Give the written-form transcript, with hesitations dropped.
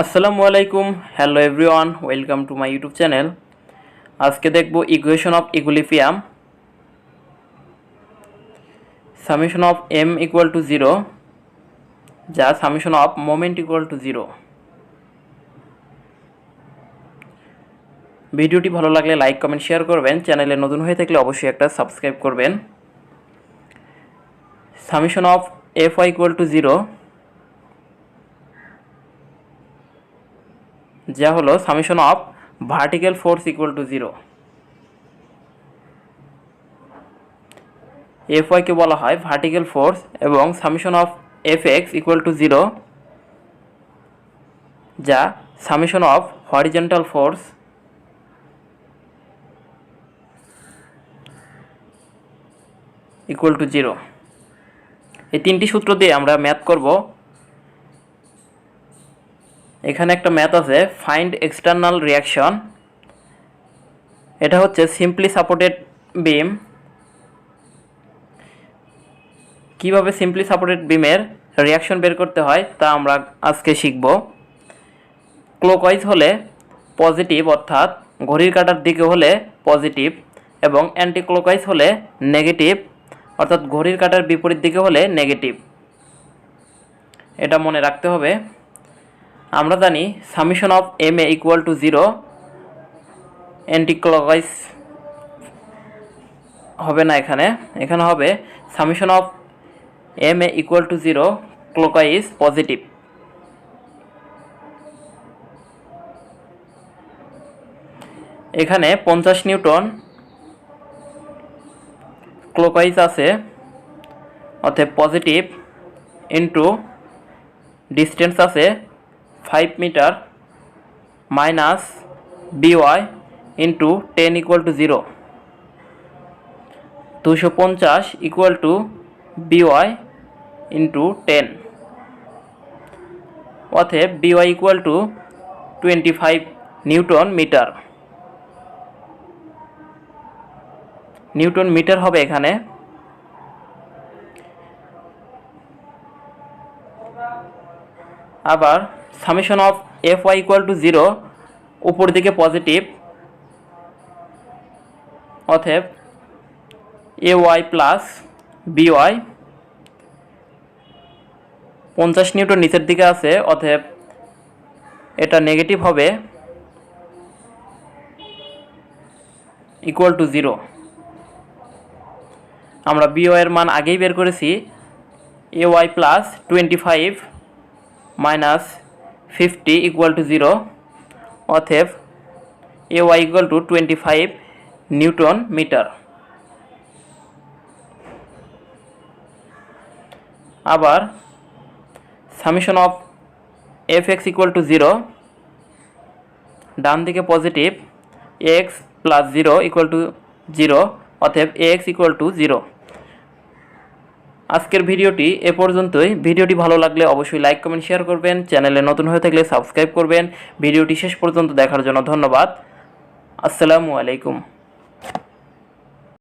আসসালামু আলাইকুম, hello everyone, welcome to my YouTube channel. আজকে দেখব equation of equilibrium. Summation of M equal to 0 যা summation of moment equal to 0। ভিডিওটি ভালো লাগলে লাইক কমেন্ট শেয়ার করবেন। চ্যানেলে নতুন হয়ে থাকলে অবশ্যই একটা সাবস্ক্রাইব করবেন। Summation of F Y equal to 0 যা হলো summation of vertical force equal to 0। F ওয়াইকে বলা হয় ভার্টিক্যাল ফোর্স এবং summation of F X equal to 0 যা summation of horizontal force equal to 0। এই তিনটি সূত্র দিয়ে আমরা ম্যাথ করব। এখানে একটা ম্যাথ আছে, ফাইন্ড এক্সটার্নাল রিয়াকশন। এটা হচ্ছে সিম্পলি সাপোর্টেড বিম। কিভাবে সিম্পলি সাপোর্টেড বিমের রিয়াকশন বের করতে হয় তা আমরা আজকে শিখব। ক্লকওয়াইজ হলে পজিটিভ অর্থাৎ ঘড়ির কাঁটার দিকে হলে পজিটিভ, এবং অ্যান্টি ক্লকওয়াইজ হলে নেগেটিভ অর্থাৎ ঘড়ির কাঁটার বিপরীত দিকে হলে নেগেটিভ। এটা মনে রাখতে হবে। আমরা জানি summation of M A equal to 0, anti clockwise হবে না, এখানে হবে summation of M A equal to 0, clockwise positive. এখানে 50 নিউটন ক্লকওয়াইজ আছে, অর্থাৎ পজিটিভ ইন্টু ডিস্টেন্স আছে 5 metre minus B Y into 10 equal to 0। 250 equal to B Y into 10, অতএব বিওয়াই equal to 25 newton metre. Newton metre হবে এখানে। আবার summation of F Y equal to 0, উপর দিকে পজিটিভ, অতএব A Y plus B Y. 50 newton নিচের দিকে আছে, অতএব এটা নেগেটিভ হবে, ইকুয়াল টু 0। আমরা বিওয়াই এর মান আগেই বের করেছি, A Y plus 25 minus 50 equal to 0, অতএব A Y equal to 25 newton metre. আবার summation of F X equal to 0, ডান দিকে positive, X plus 0 equal to 0, অতএব এ এক্স ইকুয়াল টু 0। আজকের ভিডিওটি এ পর্যন্তই। ভিডিওটি ভালো লাগলে অবশ্যই লাইক কমেন্ট শেয়ার করবেন। চ্যানেলে নতুন হয়ে থাকলে সাবস্ক্রাইব করবেন। ভিডিওটি শেষ পর্যন্ত দেখার জন্য ধন্যবাদ। আসসালামু আলাইকুম।